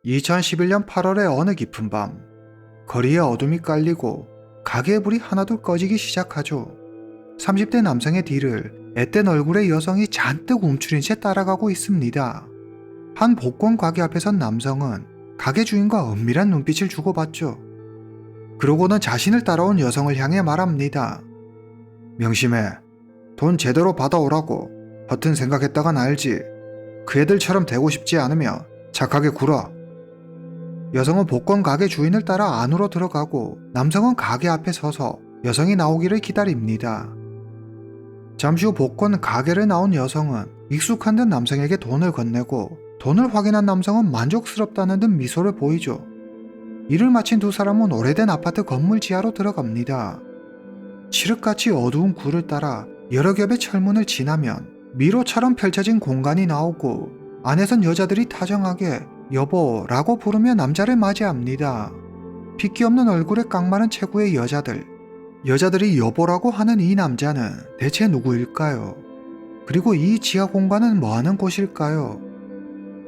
2011년 8월의 어느 깊은 밤, 거리에 어둠이 깔리고 가게의 불이 하나둘 꺼지기 시작하죠. 30대 남성의 뒤를 앳된 얼굴의 여성이 잔뜩 움츠린 채 따라가고 있습니다. 한 복권 가게 앞에 선 남성은 가게 주인과 은밀한 눈빛을 주고받죠. 그러고는 자신을 따라온 여성을 향해 말합니다. 명심해. 돈 제대로 받아오라고. 허튼 생각했다간 알지. 그 애들처럼 되고 싶지 않으면 착하게 굴어. 여성은 복권 가게 주인을 따라 안으로 들어가고 남성은 가게 앞에 서서 여성이 나오기를 기다립니다. 잠시 후 복권 가게를 나온 여성은 익숙한 듯 남성에게 돈을 건네고 돈을 확인한 남성은 만족스럽다는 듯 미소를 보이죠. 일을 마친 두 사람은 오래된 아파트 건물 지하로 들어갑니다. 칠흑같이 어두운 굴을 따라 여러 겹의 철문을 지나면 미로처럼 펼쳐진 공간이 나오고 안에선 여자들이 다정하게 여보라고 부르며 남자를 맞이합니다. 핏기 없는 얼굴에 깡마른 체구의 여자들이 여보라고 하는 이 남자는 대체 누구일까요? 그리고 이 지하 공간은 뭐하는 곳일까요?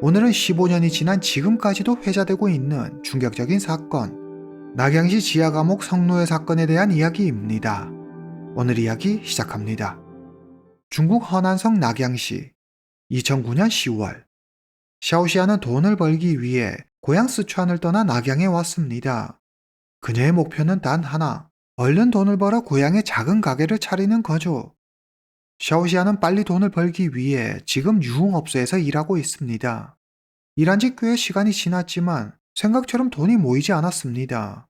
오늘은 15년이 지난 지금까지도 회자되고 있는 충격적인 사건, 낙양시 지하 감옥 성노예 사건에 대한 이야기입니다. 오늘 이야기 시작합니다. 중국 허난성 낙양시 2009년 10월 샤오시아는 돈을 벌기 위해 고향 스촨을 떠나 낙양에 왔습니다. 그녀의 목표는 단 하나, 얼른 돈을 벌어 고향에 작은 가게를 차리는 거죠. 샤오시아는 빨리 돈을 벌기 위해 지금 유흥업소에서 일하고 있습니다. 일한 지 꽤 시간이 지났지만 생각처럼 돈이 모이지 않았습니다.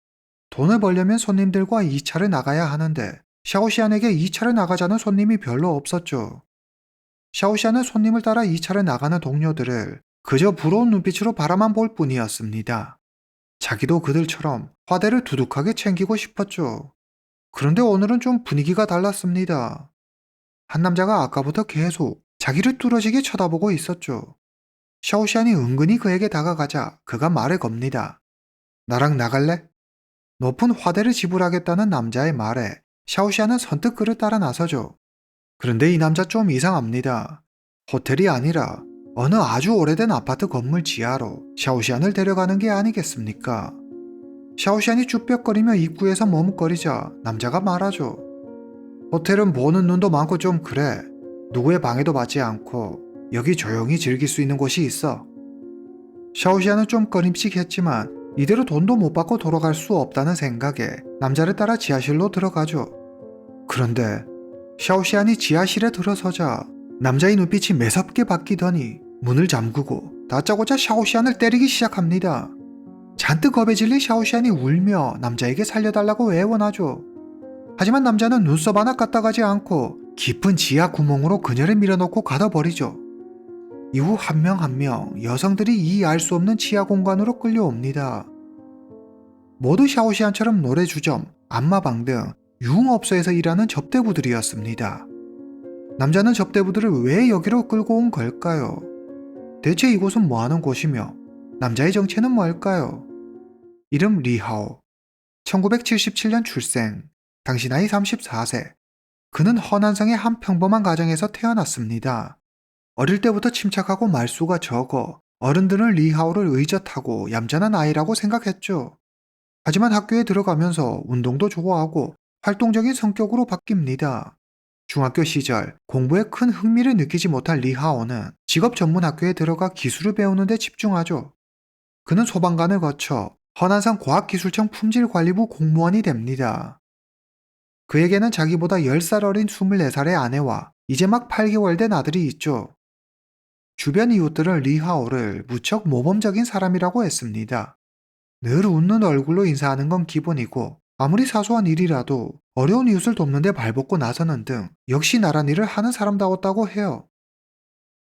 돈을 벌려면 손님들과 2차를 나가야 하는데 샤오시안에게 2차를 나가자는 손님이 별로 없었죠. 샤오시안은 손님을 따라 2차를 나가는 동료들을 그저 부러운 눈빛으로 바라만 볼 뿐이었습니다. 자기도 그들처럼 화대를 두둑하게 챙기고 싶었죠. 그런데 오늘은 좀 분위기가 달랐습니다. 한 남자가 아까부터 계속 자기를 뚫어지게 쳐다보고 있었죠. 샤오시안이 은근히 그에게 다가가자 그가 말을 겁니다. 나랑 나갈래? 높은 화대를 지불하겠다는 남자의 말에 샤오시안은 선뜻 그를 따라 나서죠. 그런데 이 남자 좀 이상합니다. 호텔이 아니라 어느 아주 오래된 아파트 건물 지하로 샤오시안을 데려가는 게 아니겠습니까? 샤오시안이 쭈뼛거리며 입구에서 머뭇거리자 남자가 말하죠. 호텔은 보는 눈도 많고 좀 그래. 누구의 방해도 받지 않고 여기 조용히 즐길 수 있는 곳이 있어. 샤오시안은 좀 꺼림칙했지만 이대로 돈도 못 받고 돌아갈 수 없다는 생각에 남자를 따라 지하실로 들어가죠. 그런데 샤오시안이 지하실에 들어서자 남자의 눈빛이 매섭게 바뀌더니 문을 잠그고 다짜고짜 샤오시안을 때리기 시작합니다. 잔뜩 겁에 질린 샤오시안이 울며 남자에게 살려달라고 애원하죠. 하지만 남자는 눈썹 하나 까딱하지 않고 깊은 지하 구멍으로 그녀를 밀어넣고 가둬버리죠. 이후 한 명 한 명 여성들이 이 알 수 없는 지하 공간으로 끌려옵니다. 모두 샤오시안처럼 노래주점, 안마방 등 유흥업소에서 일하는 접대부들이었습니다. 남자는 접대부들을 왜 여기로 끌고 온 걸까요? 대체 이곳은 뭐하는 곳이며 남자의 정체는 뭘까요? 이름 리하오, 1977년 출생, 당시 나이 34세. 그는 허난성의 한 평범한 가정에서 태어났습니다. 어릴 때부터 침착하고 말수가 적어 어른들은 리하오를 의젓하고 얌전한 아이라고 생각했죠. 하지만 학교에 들어가면서 운동도 좋아하고 활동적인 성격으로 바뀝니다. 중학교 시절 공부에 큰 흥미를 느끼지 못할 리하오는 직업 전문 학교에 들어가 기술을 배우는 데 집중하죠. 그는 소방관을 거쳐 허난성 과학기술청 품질관리부 공무원이 됩니다. 그에게는 자기보다 10살 어린 24살의 아내와 이제 막 8개월 된 아들이 있죠. 주변 이웃들은 리하오를 무척 모범적인 사람이라고 했습니다. 늘 웃는 얼굴로 인사하는 건 기본이고 아무리 사소한 일이라도 어려운 이웃을 돕는 데 발벗고 나서는 등 역시 나란 일을 하는 사람다웠다고 해요.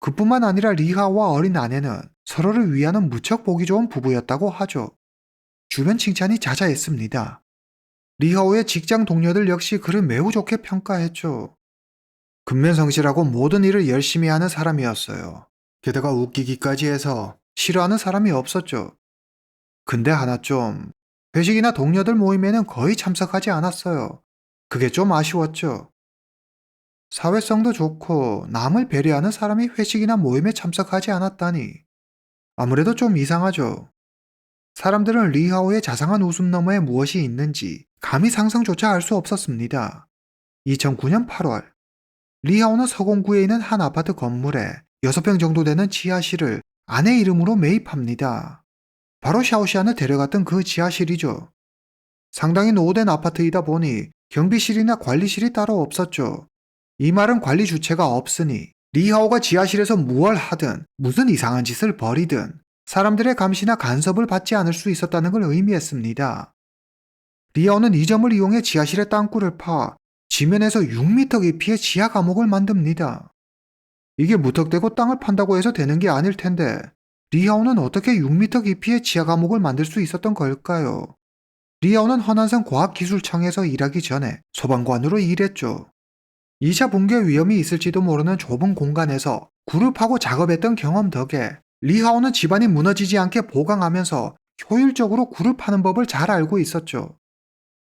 그뿐만 아니라 리하오와 어린 아내는 서로를 위하는 무척 보기 좋은 부부였다고 하죠. 주변 칭찬이 자자했습니다. 리하오의 직장 동료들 역시 그를 매우 좋게 평가했죠. 근면성실하고 모든 일을 열심히 하는 사람이었어요. 게다가 웃기기까지 해서 싫어하는 사람이 없었죠. 근데 하나 좀, 회식이나 동료들 모임에는 거의 참석하지 않았어요. 그게 좀 아쉬웠죠. 사회성도 좋고 남을 배려하는 사람이 회식이나 모임에 참석하지 않았다니 아무래도 좀 이상하죠. 사람들은 리하오의 자상한 웃음 너머에 무엇이 있는지 감히 상상조차 할 수 없었습니다. 2009년 8월, 리하오는 서공구에 있는 한 아파트 건물에 6평 정도 되는 지하실을 아내 이름으로 매입합니다. 바로 샤오시안을 데려갔던 그 지하실이죠. 상당히 노후된 아파트이다 보니 경비실이나 관리실이 따로 없었죠. 이 말은 관리 주체가 없으니 리하오가 지하실에서 무얼 하든 무슨 이상한 짓을 벌이든 사람들의 감시나 간섭을 받지 않을 수 있었다는 걸 의미했습니다. 리하오는 이 점을 이용해 지하실의 땅굴을 파 지면에서 6m 깊이의 지하 감옥을 만듭니다. 이게 무턱대고 땅을 판다고 해서 되는 게 아닐 텐데 리하오는 어떻게 6m 깊이의 지하 감옥을 만들 수 있었던 걸까요? 리하오는 허난성 과학기술청에서 일하기 전에 소방관으로 일했죠. 2차 붕괴 위험이 있을지도 모르는 좁은 공간에서 굴을 파고 작업했던 경험 덕에 리하오는 집안이 무너지지 않게 보강하면서 효율적으로 굴을 파는 법을 잘 알고 있었죠.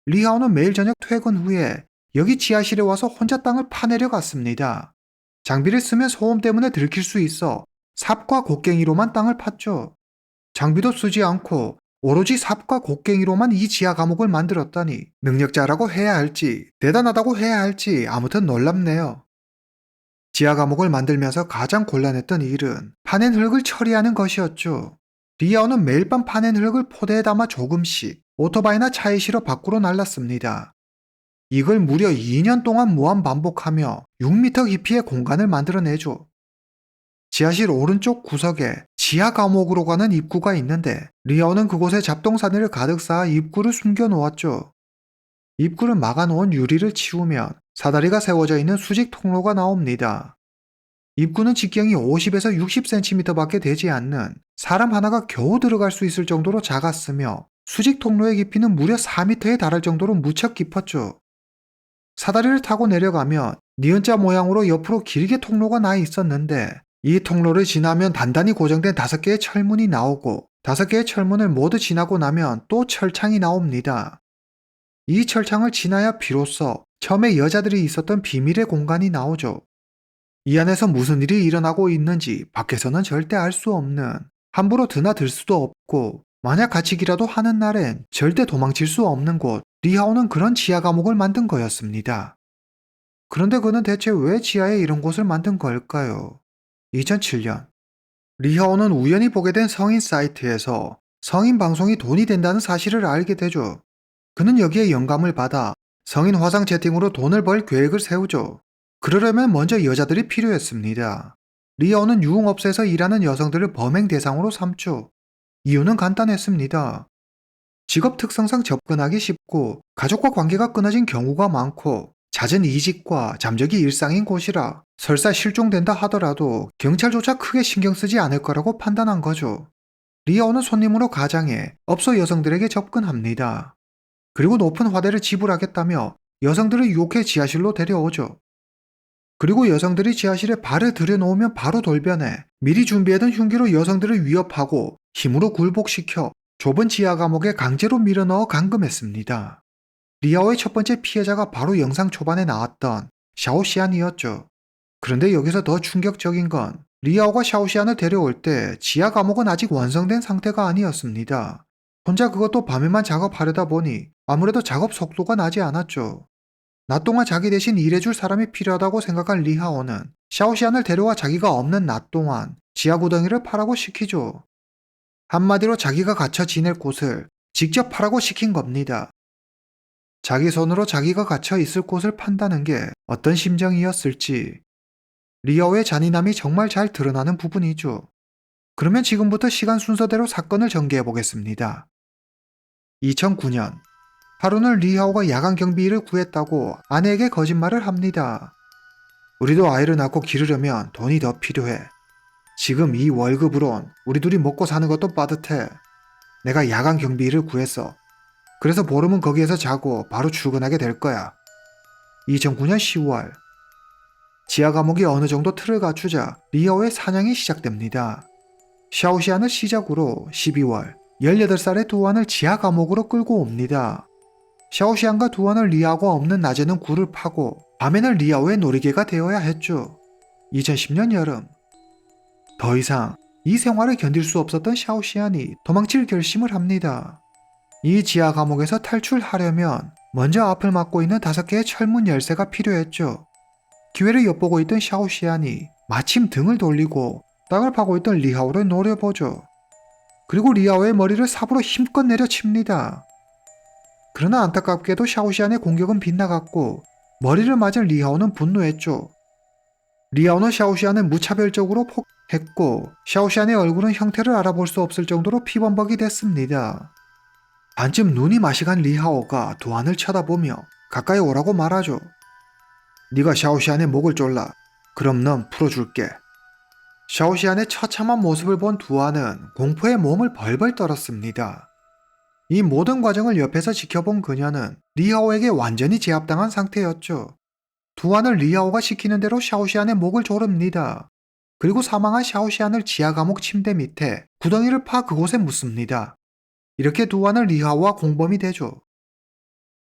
리하오는 매일 저녁 퇴근 후에 여기 지하실에 와서 혼자 땅을 파내려 갔습니다. 장비를 쓰면 소음 때문에 들킬 수 있어 삽과 곡괭이로만 땅을 팠죠. 장비도 쓰지 않고 오로지 삽과 곡괭이로만 이 지하 감옥을 만들었다니 능력자라고 해야 할지 대단하다고 해야 할지 아무튼 놀랍네요. 지하 감옥을 만들면서 가장 곤란했던 일은 파낸 흙을 처리하는 것이었죠. 리아오는 매일 밤 파낸 흙을 포대에 담아 조금씩 오토바이나 차에 실어 밖으로 날랐습니다. 이걸 무려 2년 동안 무한 반복하며 6m 깊이의 공간을 만들어내죠. 지하실 오른쪽 구석에 지하 감옥으로 가는 입구가 있는데 리아오는 그곳에 잡동사니를 가득 쌓아 입구를 숨겨 놓았죠. 입구를 막아놓은 유리를 치우면 사다리가 세워져 있는 수직 통로가 나옵니다. 입구는 직경이 50에서 60cm밖에 되지 않는 사람 하나가 겨우 들어갈 수 있을 정도로 작았으며 수직 통로의 깊이는 무려 4m에 달할 정도로 무척 깊었죠. 사다리를 타고 내려가면 니은자 모양으로 옆으로 길게 통로가 나 있었는데 이 통로를 지나면 단단히 고정된 5개의 철문이 나오고 5개의 철문을 모두 지나고 나면 또 철창이 나옵니다. 이 철창을 지나야 비로소 처음에 여자들이 있었던 비밀의 공간이 나오죠. 이 안에서 무슨 일이 일어나고 있는지 밖에서는 절대 알 수 없는, 함부로 드나들 수도 없고 만약 갇히기라도 하는 날엔 절대 도망칠 수 없는 곳, 리하오는 그런 지하 감옥을 만든 거였습니다. 그런데 그는 대체 왜 지하에 이런 곳을 만든 걸까요? 2007년, 리하오는 우연히 보게 된 성인 사이트에서 성인 방송이 돈이 된다는 사실을 알게 되죠. 그는 여기에 영감을 받아 성인 화상 채팅으로 돈을 벌 계획을 세우죠. 그러려면 먼저 여자들이 필요했습니다. 리하오는 유흥업소에서 일하는 여성들을 범행 대상으로 삼죠. 이유는 간단했습니다. 직업 특성상 접근하기 쉽고 가족과 관계가 끊어진 경우가 많고 잦은 이직과 잠적이 일상인 곳이라 설사 실종된다 하더라도 경찰조차 크게 신경 쓰지 않을 거라고 판단한 거죠. 리아오는 손님으로 가장해 업소 여성들에게 접근합니다. 그리고 높은 화대를 지불하겠다며 여성들을 유혹해 지하실로 데려오죠. 그리고 여성들이 지하실에 발을 들여놓으면 바로 돌변해 미리 준비해둔 흉기로 여성들을 위협하고 힘으로 굴복시켜 좁은 지하 감옥에 강제로 밀어넣어 감금했습니다. 리아오의 첫 번째 피해자가 바로 영상 초반에 나왔던 샤오시안이었죠. 그런데 여기서 더 충격적인 건 리아오가 샤오시안을 데려올 때 지하 감옥은 아직 완성된 상태가 아니었습니다. 혼자 그것도 밤에만 작업하려다 보니 아무래도 작업 속도가 나지 않았죠. 낮 동안 자기 대신 일해줄 사람이 필요하다고 생각한 리하오는 샤오시안을 데려와 자기가 없는 낮 동안 지하 구덩이를 파라고 시키죠. 한마디로 자기가 갇혀 지낼 곳을 직접 파라고 시킨 겁니다. 자기 손으로 자기가 갇혀 있을 곳을 판다는 게 어떤 심정이었을지 리아오의 잔인함이 정말 잘 드러나는 부분이죠. 그러면 지금부터 시간 순서대로 사건을 전개해 보겠습니다. 2009년 하루는 리하오가 야간 경비일을 구했다고 아내에게 거짓말을 합니다. 우리도 아이를 낳고 기르려면 돈이 더 필요해. 지금 이 월급으론 우리 둘이 먹고 사는 것도 빠듯해. 내가 야간 경비일을 구했어. 그래서 보름은 거기에서 자고 바로 출근하게 될 거야. 2009년 10월 지하 감옥이 어느 정도 틀을 갖추자 리아오의 사냥이 시작됩니다. 샤오시안을 시작으로 12월 18살의 두안을 지하 감옥으로 끌고 옵니다. 샤오시안과 두안을 리아오가 없는 낮에는 굴을 파고 밤에는 리아오의 놀이개가 되어야 했죠. 2010년 여름 더 이상 이 생활을 견딜 수 없었던 샤오시안이 도망칠 결심을 합니다. 이 지하 감옥에서 탈출하려면 먼저 앞을 막고 있는 5개의 철문 열쇠가 필요했죠. 기회를 엿보고 있던 샤오시안이 마침 등을 돌리고 땅을 파고 있던 리하오를 노려보죠. 그리고 리하오의 머리를 삽으로 힘껏 내려칩니다. 그러나 안타깝게도 샤오시안의 공격은 빗나갔고 머리를 맞은 리하오는 분노했죠. 리하오는 샤오시안을 무차별적으로 폭했고 샤오시안의 얼굴은 형태를 알아볼 수 없을 정도로 피범벅이 됐습니다. 반쯤 눈이 맛이 간 리하오가 두안을 쳐다보며 가까이 오라고 말하죠. 네가 샤오시안의 목을 졸라. 그럼 넌 풀어줄게. 샤오시안의 처참한 모습을 본 두안은 공포에 몸을 벌벌 떨었습니다. 이 모든 과정을 옆에서 지켜본 그녀는 리하오에게 완전히 제압당한 상태였죠. 두안을 리하오가 시키는 대로 샤오시안의 목을 조릅니다. 그리고 사망한 샤오시안을 지하 감옥 침대 밑에 구덩이를 파 그곳에 묻습니다. 이렇게 두안은 리하오와 공범이 되죠.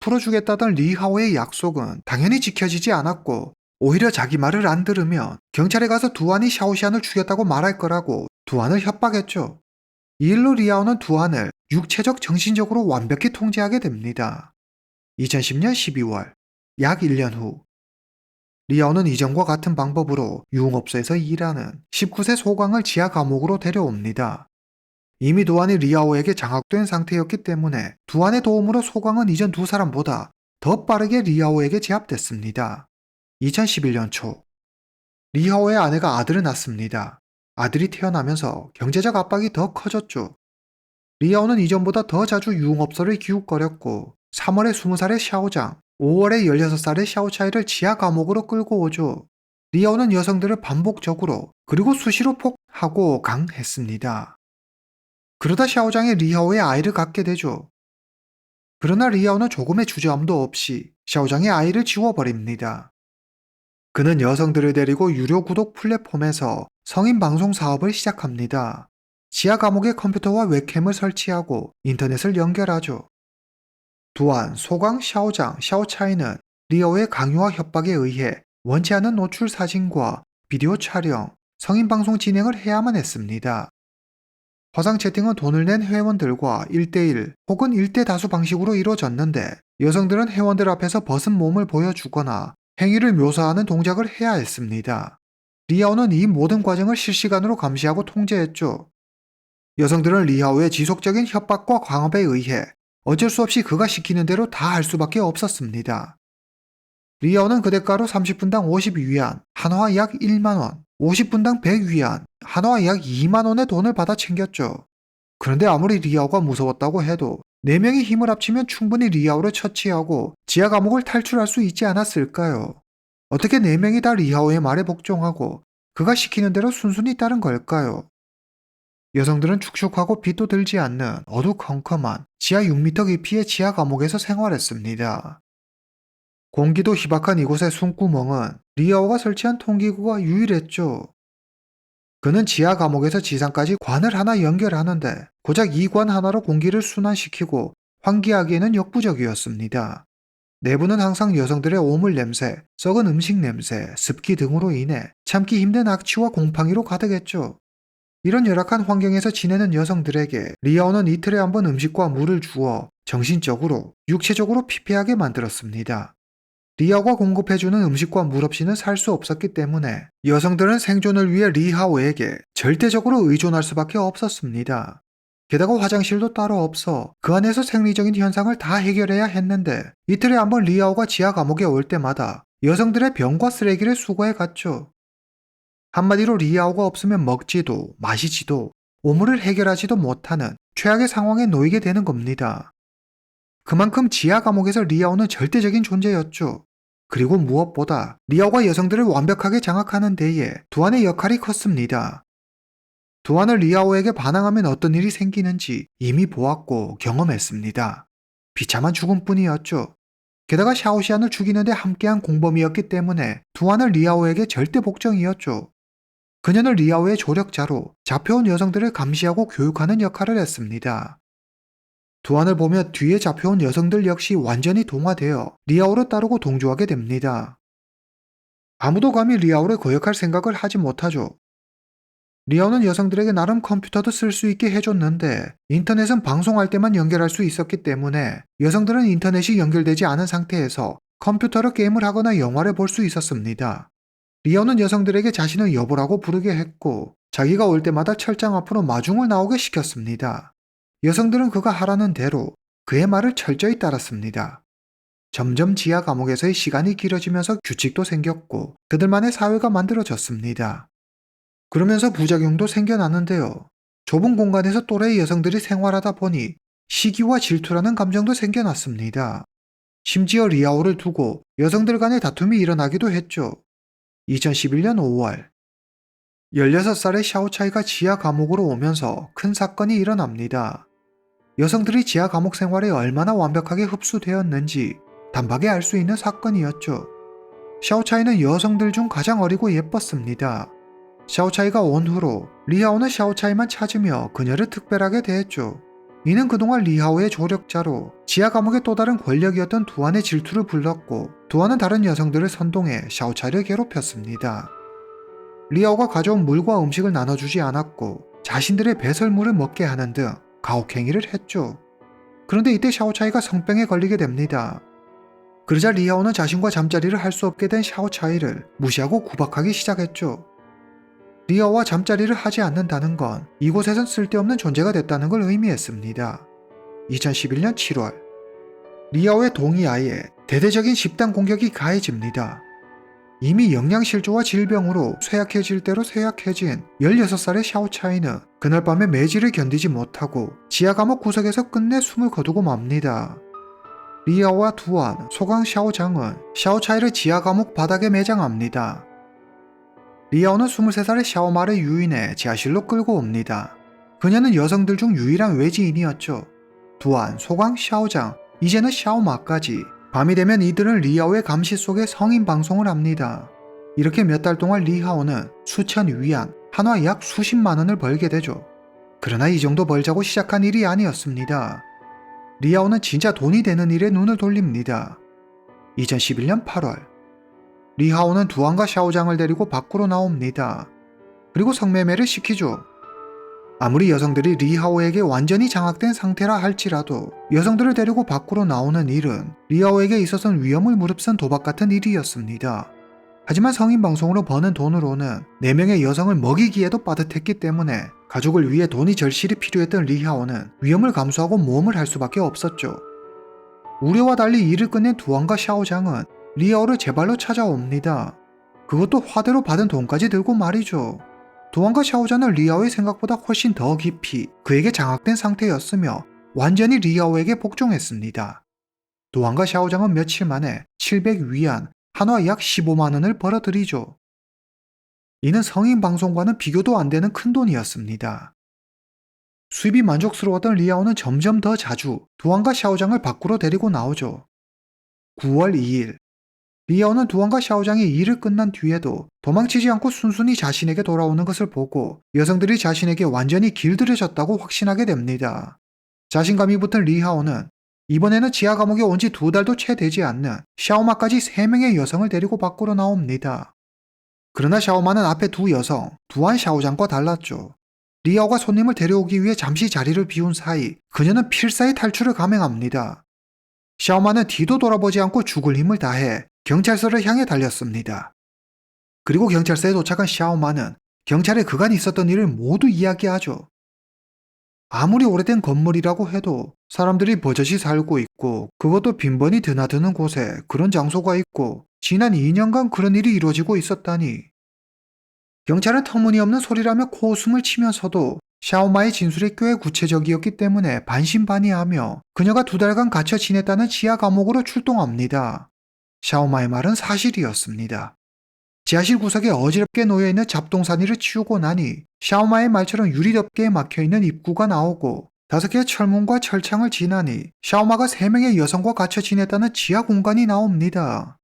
풀어주겠다던 리하오의 약속은 당연히 지켜지지 않았고 오히려 자기 말을 안 들으면 경찰에 가서 두안이 샤오시안을 죽였다고 말할 거라고 두안을 협박했죠. 이 일로 리하오는 두안을 육체적 정신적으로 완벽히 통제하게 됩니다. 2010년 12월 약 1년 후 리하오는 이전과 같은 방법으로 유흥업소에서 일하는 19세 소강을 지하 감옥으로 데려옵니다. 이미 두안이 리하오에게 장악된 상태였기 때문에 두안의 도움으로 소강은 이전 두 사람보다 더 빠르게 리하오에게 제압됐습니다. 2011년 초 리하오의 아내가 아들을 낳습니다. 아들이 태어나면서 경제적 압박이 더 커졌죠. 리하오는 이전보다 더 자주 유흥업소를 기웃거렸고 3월에 20살의 샤오장, 5월에 16살의 샤오차이를 지하 감옥으로 끌고 오죠. 리하오는 여성들을 반복적으로 그리고 수시로 폭하고 강했습니다. 그러다 샤오장이 리하오의 아이를 갖게 되죠. 그러나 리하오는 조금의 주저함도 없이 샤오장의 아이를 지워버립니다. 그는 여성들을 데리고 유료 구독 플랫폼에서 성인 방송 사업을 시작합니다. 지하 감옥에 컴퓨터와 웹캠을 설치하고 인터넷을 연결하죠. 두안, 소강, 샤오장, 샤오차이는 리하오의 강요와 협박에 의해 원치 않은 노출 사진과 비디오 촬영, 성인 방송 진행을 해야만 했습니다. 화상 채팅은 돈을 낸 회원들과 1대1 혹은 1대 다수 방식으로 이루어졌는데 여성들은 회원들 앞에서 벗은 몸을 보여주거나 행위를 묘사하는 동작을 해야 했습니다. 리하오는 이 모든 과정을 실시간으로 감시하고 통제했죠. 여성들은 리하오의 지속적인 협박과 광업에 의해 어쩔 수 없이 그가 시키는 대로 다 할 수밖에 없었습니다. 리하오는 그 대가로 30분당 52위안, 한화 약 1만원, 50분당 100위안, 한화 약 2만원의 돈을 받아 챙겼죠. 그런데 아무리 리하오가 무서웠다고 해도 4명이 힘을 합치면 충분히 리하오를 처치하고 지하 감옥을 탈출할 수 있지 않았을까요? 어떻게 4명이 다 리하오의 말에 복종하고 그가 시키는 대로 순순히 따른 걸까요? 여성들은 축축하고 빛도 들지 않는 어두컴컴한 지하 6m 깊이의 지하 감옥에서 생활했습니다. 공기도 희박한 이곳의 숨구멍은 리하오가 설치한 통기구가 유일했죠. 그는 지하 감옥에서 지상까지 관을 하나 연결하는데 고작 이 관 하나로 공기를 순환시키고 환기하기에는 역부족이었습니다. 내부는 항상 여성들의 오물 냄새, 썩은 음식 냄새, 습기 등으로 인해 참기 힘든 악취와 곰팡이로 가득했죠. 이런 열악한 환경에서 지내는 여성들에게 리하오는 이틀에 한 번 음식과 물을 주어 정신적으로, 육체적으로 피폐하게 만들었습니다. 리하오가 공급해주는 음식과 물 없이는 살 수 없었기 때문에 여성들은 생존을 위해 리하오에게 절대적으로 의존할 수밖에 없었습니다. 게다가 화장실도 따로 없어 그 안에서 생리적인 현상을 다 해결해야 했는데 이틀에 한 번 리하오가 지하 감옥에 올 때마다 여성들의 병과 쓰레기를 수거해 갔죠. 한마디로 리하오가 없으면 먹지도 마시지도 오물을 해결하지도 못하는 최악의 상황에 놓이게 되는 겁니다. 그만큼 지하 감옥에서 리하오는 절대적인 존재였죠. 그리고 무엇보다 리하오가 여성들을 완벽하게 장악하는 데에 두안의 역할이 컸습니다. 두안은 리하오에게 반항하면 어떤 일이 생기는지 이미 보았고 경험했습니다. 비참한 죽음뿐이었죠. 게다가 샤오시안을 죽이는데 함께한 공범이었기 때문에 두안은 리하오에게 절대 복종이었죠. 그녀는 리하오의 조력자로 잡혀온 여성들을 감시하고 교육하는 역할을 했습니다. 두안을 보며 뒤에 잡혀온 여성들 역시 완전히 동화되어 리하오를 따르고 동조하게 됩니다. 아무도 감히 리하오를 거역할 생각을 하지 못하죠. 리아오는 여성들에게 나름 컴퓨터도 쓸 수 있게 해줬는데 인터넷은 방송할 때만 연결할 수 있었기 때문에 여성들은 인터넷이 연결되지 않은 상태에서 컴퓨터로 게임을 하거나 영화를 볼 수 있었습니다. 리아오는 여성들에게 자신을 여보라고 부르게 했고 자기가 올 때마다 철장 앞으로 마중을 나오게 시켰습니다. 여성들은 그가 하라는 대로 그의 말을 철저히 따랐습니다. 점점 지하 감옥에서의 시간이 길어지면서 규칙도 생겼고 그들만의 사회가 만들어졌습니다. 그러면서 부작용도 생겨나는데요. 좁은 공간에서 또래의 여성들이 생활하다 보니 시기와 질투라는 감정도 생겨났습니다. 심지어 리아오를 두고 여성들 간의 다툼이 일어나기도 했죠. 2011년 5월 16살의 샤오차이가 지하 감옥으로 오면서 큰 사건이 일어납니다. 여성들이 지하 감옥 생활에 얼마나 완벽하게 흡수되었는지 단박에 알 수 있는 사건이었죠. 샤오차이는 여성들 중 가장 어리고 예뻤습니다. 샤오차이가 온 후로 리하오는 샤오차이만 찾으며 그녀를 특별하게 대했죠. 이는 그동안 리하오의 조력자로 지하 감옥의 또 다른 권력이었던 두안의 질투를 불렀고 두안은 다른 여성들을 선동해 샤오차이를 괴롭혔습니다. 리하오가 가져온 물과 음식을 나눠주지 않았고 자신들의 배설물을 먹게 하는 등 가혹행위를 했죠. 그런데 이때 샤오차이가 성병에 걸리게 됩니다. 그러자 리하오는 자신과 잠자리를 할 수 없게 된 샤오차이를 무시하고 구박하기 시작했죠. 리아오와 잠자리를 하지 않는다는 건 이곳에선 쓸데없는 존재가 됐다는 걸 의미했습니다. 2011년 7월 리아오의 동의하에 대대적인 집단 공격이 가해집니다. 이미 영양실조와 질병으로 쇠약해질 대로 쇠약해진 16살의 샤오차이는 그날 밤에 매질을 견디지 못하고 지하 감옥 구석에서 끝내 숨을 거두고 맙니다. 리아오와 두안, 소강 샤오장은 샤오차이를 지하 감옥 바닥에 매장합니다. 리아오는 23살의 샤오마를 유인해 지하실로 끌고 옵니다. 그녀는 여성들 중 유일한 외지인이었죠. 두안, 소강, 샤오장, 이제는 샤오마까지 밤이 되면 이들은 리아오의 감시 속에 성인 방송을 합니다. 이렇게 몇 달 동안 리하오는 수천 위안, 한화 약 수십만 원을 벌게 되죠. 그러나 이 정도 벌자고 시작한 일이 아니었습니다. 리아오는 진짜 돈이 되는 일에 눈을 돌립니다. 2011년 8월 리하오는 두안과 샤오장을 데리고 밖으로 나옵니다. 그리고 성매매를 시키죠. 아무리 여성들이 리하오에게 완전히 장악된 상태라 할지라도 여성들을 데리고 밖으로 나오는 일은 리하오에게 있어서는 위험을 무릅쓴 도박 같은 일이었습니다. 하지만 성인 방송으로 버는 돈으로는 4명의 여성을 먹이기에도 빠듯했기 때문에 가족을 위해 돈이 절실히 필요했던 리하오는 위험을 감수하고 모험을 할 수밖에 없었죠. 우려와 달리 일을 끝낸 두안과 샤오장은 리아오를 제발로 찾아옵니다. 그것도 화대로 받은 돈까지 들고 말이죠. 두안과 샤오장은 리아오의 생각보다 훨씬 더 깊이 그에게 장악된 상태였으며 완전히 리아오에게 복종했습니다. 두안과 샤오장은 며칠 만에 700위안, 한화 약 15만 원을 벌어들이죠. 이는 성인 방송과는 비교도 안 되는 큰 돈이었습니다. 수입이 만족스러웠던 리아오는 점점 더 자주 두안과 샤오장을 밖으로 데리고 나오죠. 9월 2일 리아오는 두안과 샤오장이 일을 끝난 뒤에도 도망치지 않고 순순히 자신에게 돌아오는 것을 보고 여성들이 자신에게 완전히 길들여졌다고 확신하게 됩니다. 자신감이 붙은 리하오는 이번에는 지하 감옥에 온 지 2달도 채 되지 않는 샤오마까지 3명의 여성을 데리고 밖으로 나옵니다. 그러나 샤오마는 앞에 두 여성, 두안 샤오장과 달랐죠. 리아오가 손님을 데려오기 위해 잠시 자리를 비운 사이 그녀는 필사의 탈출을 감행합니다. 샤오마는 뒤도 돌아보지 않고 죽을 힘을 다해 경찰서를 향해 달렸습니다. 그리고 경찰서에 도착한 샤오마는 경찰에 그간 있었던 일을 모두 이야기하죠. 아무리 오래된 건물이라고 해도 사람들이 버젓이 살고 있고 그것도 빈번히 드나드는 곳에 그런 장소가 있고 지난 2년간 그런 일이 이루어지고 있었다니. 경찰은 터무니없는 소리라며 코웃음을 치면서도 샤오마의 진술이 꽤 구체적이었기 때문에 반신반의하며 그녀가 2달간 갇혀 지냈다는 지하 감옥으로 출동합니다. 샤오마의 말은 사실이었습니다. 지하실 구석에 어지럽게 놓여있는 잡동사니를 치우고 나니 샤오마의 말처럼 유리덮개에 막혀있는 입구가 나오고 5개의 철문과 철창을 지나니 샤오마가 3명의 여성과 갇혀 지냈다는 지하 공간이 나옵니다.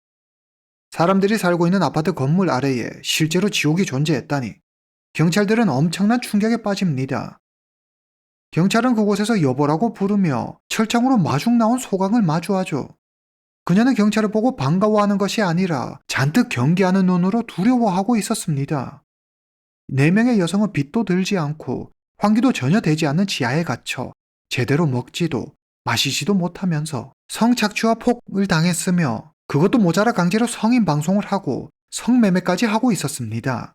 사람들이 살고 있는 아파트 건물 아래에 실제로 지옥이 존재했다니 경찰들은 엄청난 충격에 빠집니다. 경찰은 그곳에서 여보라고 부르며 철창으로 마중 나온 소강을 마주하죠. 그녀는 경찰을 보고 반가워하는 것이 아니라 잔뜩 경계하는 눈으로 두려워하고 있었습니다. 4명의 여성은 빛도 들지 않고 환기도 전혀 되지 않는 지하에 갇혀 제대로 먹지도 마시지도 못하면서 성착취와 폭을 당했으며 그것도 모자라 강제로 성인 방송을 하고 성매매까지 하고 있었습니다.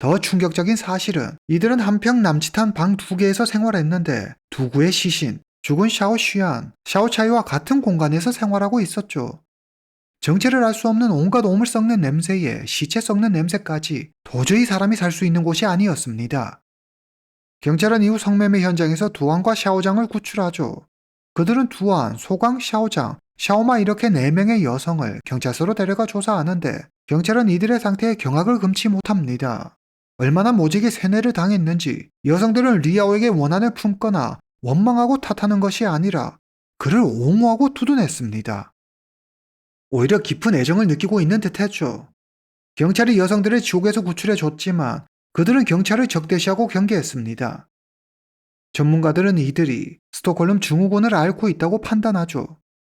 더 충격적인 사실은 이들은 한평 남짓한 방 2개에서 생활했는데 두구의 시신, 죽은 샤오슈안, 샤오차이와 같은 공간에서 생활하고 있었죠. 정체를 알 수 없는 온갖 오물 썩는 냄새에 시체 썩는 냄새까지 도저히 사람이 살 수 있는 곳이 아니었습니다. 경찰은 이후 성매매 현장에서 두안과 샤오장을 구출하죠. 그들은 두안, 소강, 샤오장, 샤오마 이렇게 4명의 여성을 경찰서로 데려가 조사하는데 경찰은 이들의 상태에 경악을 금치 못합니다. 얼마나 모직에 세뇌를 당했는지 여성들은 리아오에게 원한을 품거나 원망하고 탓하는 것이 아니라 그를 옹호하고 두둔했습니다. 오히려 깊은 애정을 느끼고 있는 듯했죠. 경찰이 여성들을 지옥에서 구출해줬지만 그들은 경찰을 적대시하고 경계했습니다. 전문가들은 이들이 스톡홀름 증후군을 앓고 있다고 판단하죠.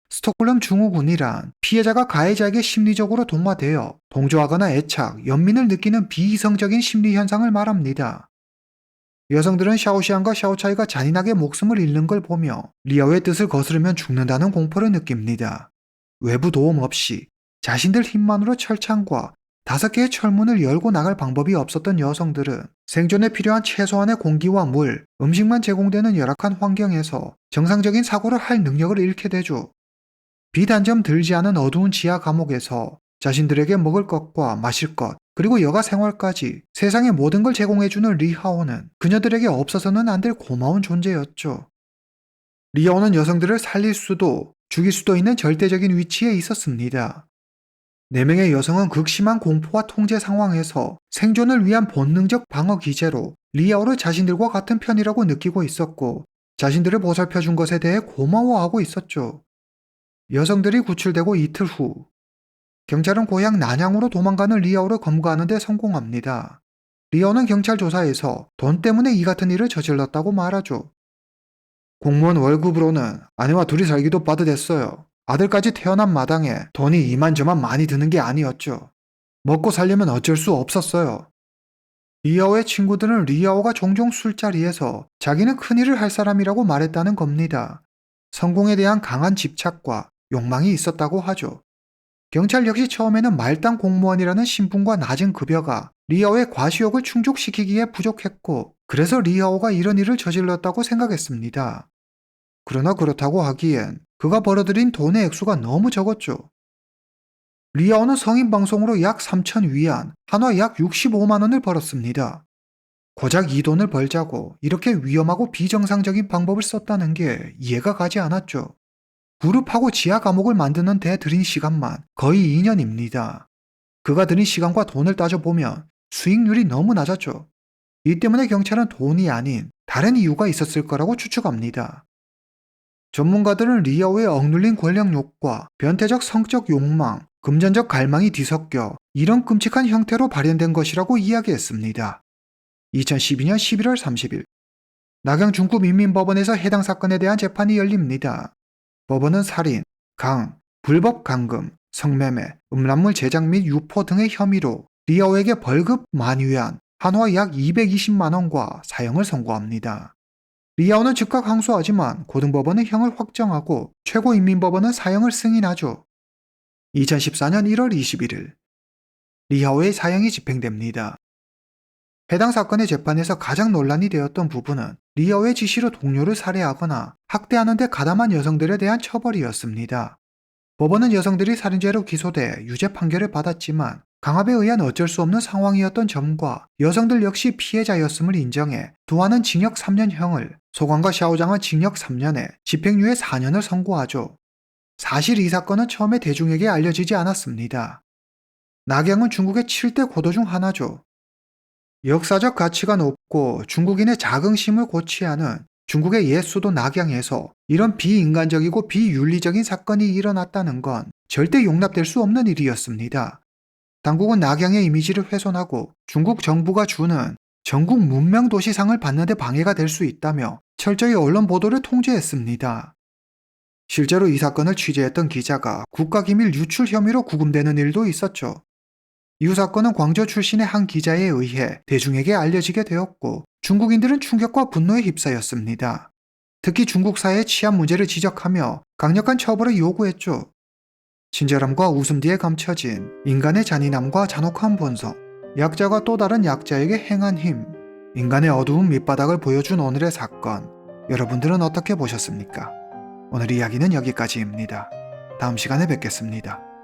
스톡홀름 증후군이란 피해자가 가해자에게 심리적으로 동화되어 동조하거나 애착, 연민을 느끼는 비이성적인 심리 현상을 말합니다. 여성들은 샤오시안과 샤오차이가 잔인하게 목숨을 잃는 걸 보며 리아오의 뜻을 거스르면 죽는다는 공포를 느낍니다. 외부 도움 없이 자신들 힘만으로 철창과 5개의 철문을 열고 나갈 방법이 없었던 여성들은 생존에 필요한 최소한의 공기와 물, 음식만 제공되는 열악한 환경에서 정상적인 사고를 할 능력을 잃게 되죠. 빛 한 점 들지 않은 어두운 지하 감옥에서 자신들에게 먹을 것과 마실 것, 그리고 여가 생활까지 세상의 모든 걸 제공해주는 리하오는 그녀들에게 없어서는 안 될 고마운 존재였죠. 리하오는 여성들을 살릴 수도 죽일 수도 있는 절대적인 위치에 있었습니다. 4명의 여성은 극심한 공포와 통제 상황에서 생존을 위한 본능적 방어 기제로 리아오를 자신들과 같은 편이라고 느끼고 있었고 자신들을 보살펴준 것에 대해 고마워하고 있었죠. 여성들이 구출되고 이틀 후 경찰은 고향 난양으로 도망가는 리아오를 검거하는 데 성공합니다. 리아오는 경찰 조사에서 돈 때문에 이 같은 일을 저질렀다고 말하죠. 공무원 월급으로는 아내와 둘이 살기도 빠듯했어요. 아들까지 태어난 마당에 돈이 이만저만 많이 드는 게 아니었죠. 먹고 살려면 어쩔 수 없었어요. 리아오의 친구들은 리아오가 종종 술자리에서 자기는 큰일을 할 사람이라고 말했다는 겁니다. 성공에 대한 강한 집착과 욕망이 있었다고 하죠. 경찰 역시 처음에는 말단 공무원이라는 신분과 낮은 급여가 리아오의 과시욕을 충족시키기에 부족했고 그래서 리아오가 이런 일을 저질렀다고 생각했습니다. 그러나 그렇다고 하기엔 그가 벌어들인 돈의 액수가 너무 적었죠. 리아오는 성인 방송으로 약 3천 위안, 한화 약 65만 원을 벌었습니다. 고작 이 돈을 벌자고 이렇게 위험하고 비정상적인 방법을 썼다는 게 이해가 가지 않았죠. 그룹하고 지하 감옥을 만드는 데 들인 시간만 거의 2년입니다. 그가 들인 시간과 돈을 따져보면 수익률이 너무 낮았죠. 이 때문에 경찰은 돈이 아닌 다른 이유가 있었을 거라고 추측합니다. 전문가들은 리아오의 억눌린 권력욕과 변태적 성적 욕망, 금전적 갈망이 뒤섞여 이런 끔찍한 형태로 발현된 것이라고 이야기했습니다. 2012년 11월 30일 낙양 중구민민법원에서 해당 사건에 대한 재판이 열립니다. 법원은 살인, 강, 불법 감금, 성매매, 음란물 제작 및 유포 등의 혐의로 리아오에게 벌금 10,000위안, 한화 약 220만 원과 사형을 선고합니다. 리아오는 즉각 항소하지만 고등법원은 형을 확정하고 최고인민법원은 사형을 승인하죠. 2014년 1월 21일 리아오의 사형이 집행됩니다. 해당 사건의 재판에서 가장 논란이 되었던 부분은 리아오의 지시로 동료를 살해하거나 학대하는 데 가담한 여성들에 대한 처벌이었습니다. 법원은 여성들이 살인죄로 기소돼 유죄 판결을 받았지만 강압에 의한 어쩔 수 없는 상황이었던 점과 여성들 역시 피해자였음을 인정해 두안은 징역 3년형을, 소강과 샤오장은 징역 3년에 집행유예 4년을 선고하죠. 사실 이 사건은 처음에 대중에게 알려지지 않았습니다. 낙양은 중국의 7대 고도 중 하나죠. 역사적 가치가 높고 중국인의 자긍심을 고취하는 중국의 옛 수도 낙양에서 이런 비인간적이고 비윤리적인 사건이 일어났다는 건 절대 용납될 수 없는 일이었습니다. 당국은 낙양의 이미지를 훼손하고 중국 정부가 주는 전국 문명 도시상을 받는 데 방해가 될 수 있다며 철저히 언론 보도를 통제했습니다. 실제로 이 사건을 취재했던 기자가 국가기밀 유출 혐의로 구금되는 일도 있었죠. 이후 사건은 광저 출신의 한 기자에 의해 대중에게 알려지게 되었고 중국인들은 충격과 분노에 휩싸였습니다. 특히 중국 사회의 치안 문제를 지적하며 강력한 처벌을 요구했죠. 친절함과 웃음 뒤에 감춰진 인간의 잔인함과 잔혹한 본성, 약자가 또 다른 약자에게 행한 힘, 인간의 어두운 밑바닥을 보여준 오늘의 사건, 여러분들은 어떻게 보셨습니까? 오늘 이야기는 여기까지입니다. 다음 시간에 뵙겠습니다.